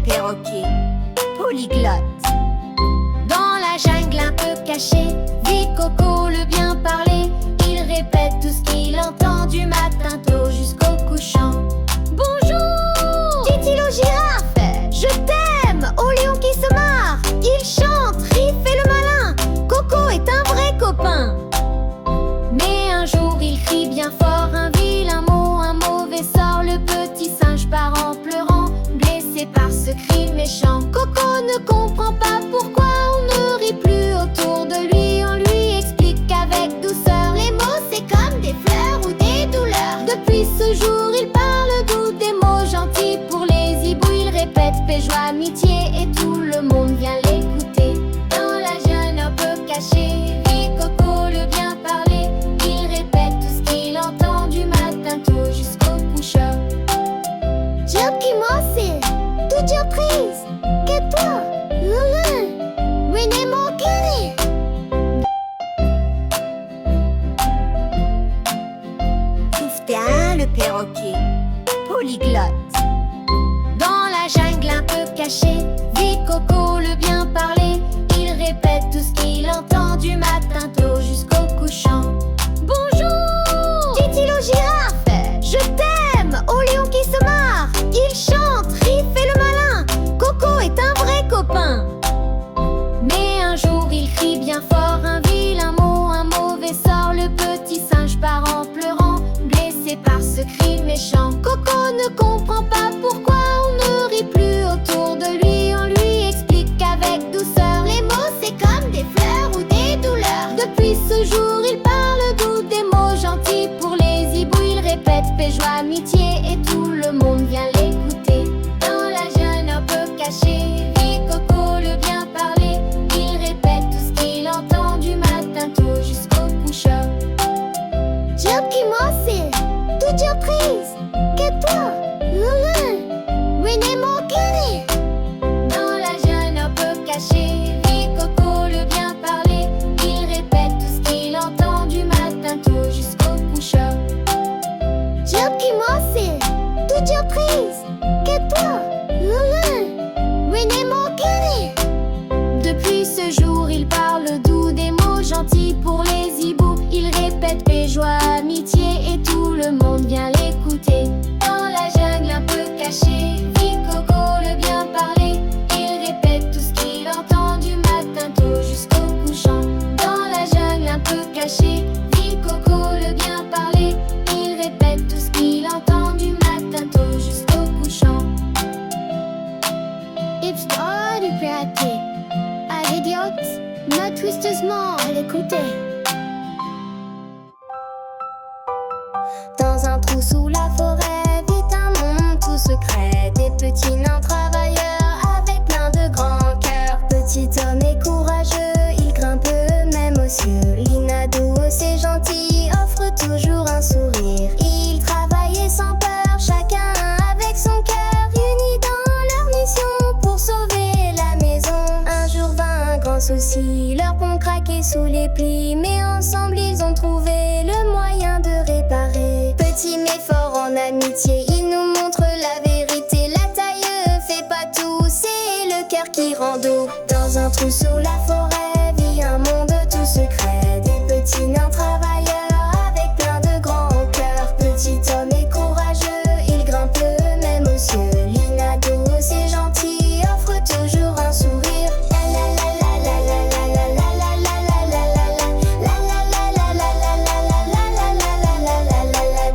perroquet, polyglotte. Dans la jungle un peu cachée, vit Coco le bien parler. Il répète tout ce qu'il entend du matin tôt jusqu'au couchant. Bonjour, dit-il aux girafes, je t'aime, au lion qui se marre. Il chante, rit, fait le malin, Coco est un vrai copain. Mais un jour il crie bien fort un vilain mot, un mauvais sort. Le petit singe part en pleurant, blessé par ce cri méchant. Coco ne comprend pas pourquoi on ne rit plus autour de lui. On lui explique qu'avec douceur, les mots c'est comme des fleurs ou des douleurs. Depuis ce jour, il parle doux, des mots gentils pour les hiboux. Il répète paix, joie, amitié et tout le monde vient l'écouter. Dans la jungle un peu cachée, vit Coco le bien parler. Il répète tout ce qu'il entend du matin tôt jusqu'au couchant. Job qui c'est toute surprise que toi, René mon cœur. Touftin le perroquet, polyglotte. Dans la jungle un peu cachée, vit Coco le bien parler. Il répète tout ce qu'il entend du matin tôt jusqu'au couchant. Bonjour, dit-il aux girafes, je t'aime, au lion qui se marre. Il chante, rit, fait le malin, Coco est un vrai copain. Mais un jour il crie bien fort un vilain mot, un mauvais sort. Le petit singe part en pleurant, blessé par ce cri méchant. Coco ne comprend pas pourquoi on ne rit plus autour de lui. On lui explique qu'avec douceur, les mots c'est comme des fleurs ou des douleurs. Depuis ce jour, il parle doux, des mots gentils pour les hiboux. Il répète paix, joie, amitié et tout le monde vient l'écouter. Dans la jungle un peu cachée, vit Coco le bien parler. Il répète tout ce qu'il entend du matin tôt jusqu'au couchant. Job qui c'est toute surprise que toi, René mon cœur. Dans la jungle un peu cachée, vit Coco le bien parler. Il répète tout ce qu'il entend du matin tôt jusqu'au couchant. Job qui c'est toute surprise que toi, René mon cœur. Depuis ce jour, il parle doux, des mots gentils pour les hiboux. Il répète paix, joie, amitié et tout le monde vient l'écouter. Dans la jungle un peu cachée, vit Coco le bien parler. Il répète tout ce qu'il entend du matin tôt jusqu'au couchant. Dans la jungle un peu cachée, vit Coco le bien parler. Il répète tout ce qu'il entend du matin tôt jusqu'au couchant. Histoire du piraté, à l'idiote, majestueusement à l'écouter. Dans un trou sous la forêt vit un monde tout secret. Des petits nains travailleurs avec plein de grands cœurs. Petit homme et courageux, il grimpe même aux cieux. Lina douce et gentille offre toujours un sourire. Ils travaillaient sans peur, chacun avec son cœur, unis dans leur mission pour sauver la maison. Un jour vint un grand souci, leur pont craquait sous les plis. Mais ensemble ils ont trouvé le moyen de réparer. Petit mais fort en amitié, ils nous montrent la vérité. La taille fait pas tout, c'est le cœur qui rend doux. Dans un trou sous la forêt vit un monde tout secret. Des petits nains travailleurs avec plein de grands cœurs. Petit homme et courageux, il grimpe même aux cieux. Lina douce et gentille offre toujours un sourire.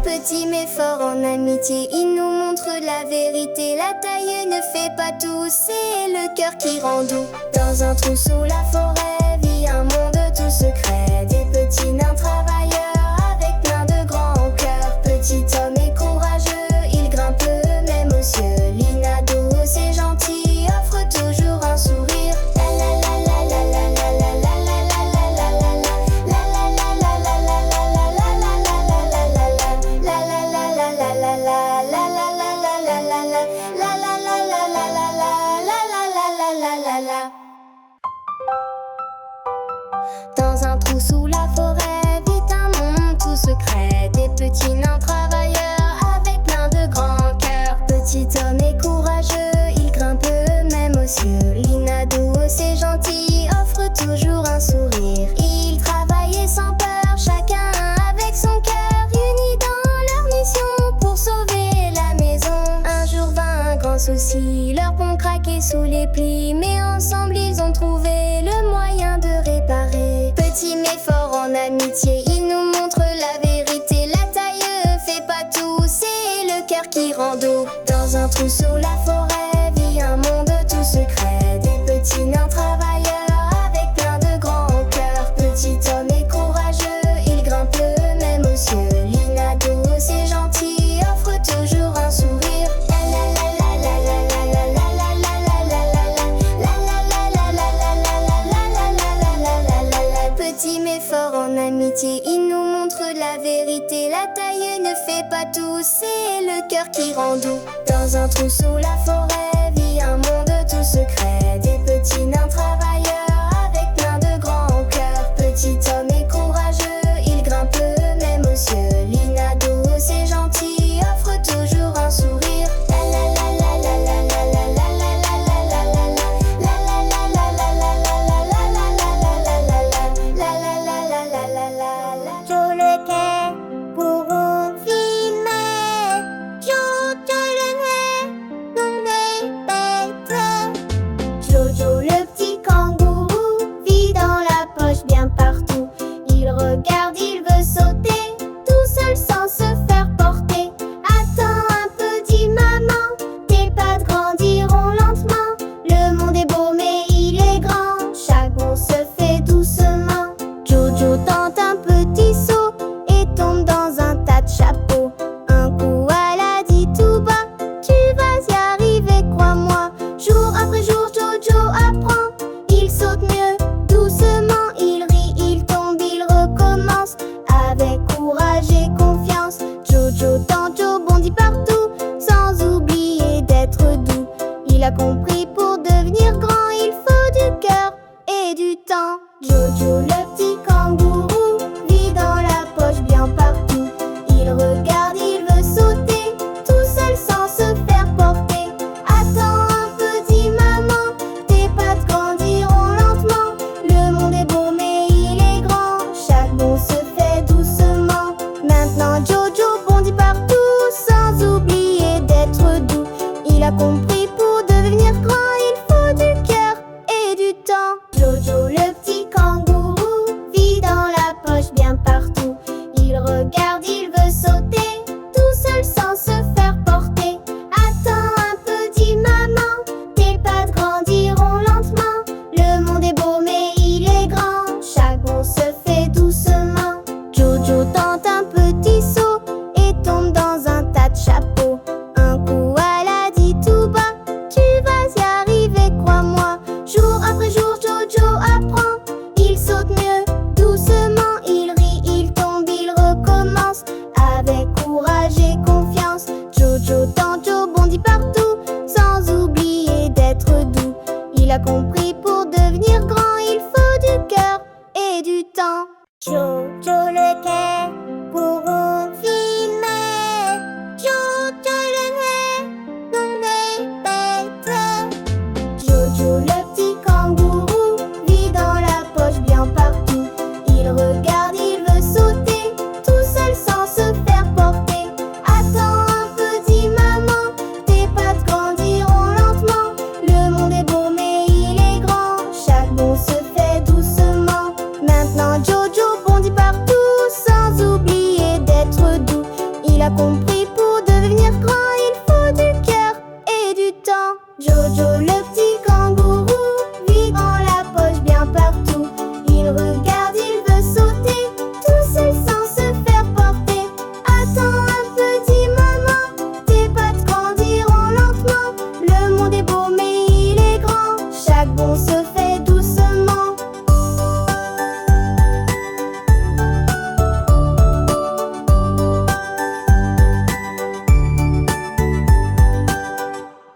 Petit mais fort en amitié, il nous montre la vérité. La taille ne fait pas tout, c'est le cœur qui rend doux. Dans un trou sous la forêt vit un monde tout secret. Des petits nains travailleurs avec plein de grands cœurs. Petit homme et courageux, il grimpe même aux cieux. Lina douce et gentille offre toujours un sourire. sous les plis, mais ensemble ils ont trouvé le moyen de réparer. Petit mais fort en amitié, ils nous montrent la vérité. La taille fait pas tout, c'est le cœur qui rend doux. Dans un trou sous la forêt vit un monde tout secret. Des petits nains travailleurs avec plein de grands cœurs. Petit homme et courageux, il grimpe même aux cieux. Lina douce et gentille offre toujours un sourire. Petit mais fort en amitié, il nous montre la vérité. La taille ne fait pas tout, c'est le cœur qui rend doux. Dans un trou sous la forêt vit un monde tout secret. Des petits nains travailleurs avec plein de grands cœurs. Petit homme et courageux, il grimpe même aux cieux. Lina douce et gentille offre toujours un sourire. Sur le quai, courons filmer. Jojo le nez, dans les bêtes. Jojo le petit kangourou vit dans la poche bien partout. Il regarde, il veut sauter, tout seul sans se faire porter. Attends un peu, dit maman, tes pattes grandiront lentement. Le monde est beau mais il est grand, chaque bond se fait doucement. Jojo tente un petit saut et tombe dans un tas de chapeaux. Un coup elle a dit tout bas, tu vas y arriver, crois-moi. Jour après jour Jojo apprend, il saute mieux, doucement. Il rit, il tombe, il recommence, avec courage et confiance. Jojo tente, Joe bondit partout, sans oublier d'être doux. Il a compris, pour devenir grand, il faut du cœur et du temps. Jojo le petit kangourou vit dans la poche bien partout. Il regarde, il veut sauter, tout seul sans se faire porter. Attends un peu, dit maman, tes pattes grandiront lentement. Le monde est beau mais il est grand, chaque bond se fait doucement. Maintenant Jojo bondit partout, sans oublier d'être doux. Il a compris, pour devenir grand, il faut du cœur et du temps. Jojo le petit kangourou vit dans la poche bien partout. Il regarde, il veut sauter, tout seul sans se faire porter. Attends un peu, dit maman, tes pattes grandiront lentement. Le monde est beau mais il est grand, chaque bond se fait doucement. Jojo tente un petit saut et tombe dans un tas de chapeaux. Un coup elle a dit tout bas, tu vas y arriver, crois-moi. Jour après jour Jojo apprend, il saute mieux, doucement. Il rit, il tombe, il recommence, avec courage et confiance. Jojo tente, Joe bondit partout, sans oublier d'être doux. Il a compris,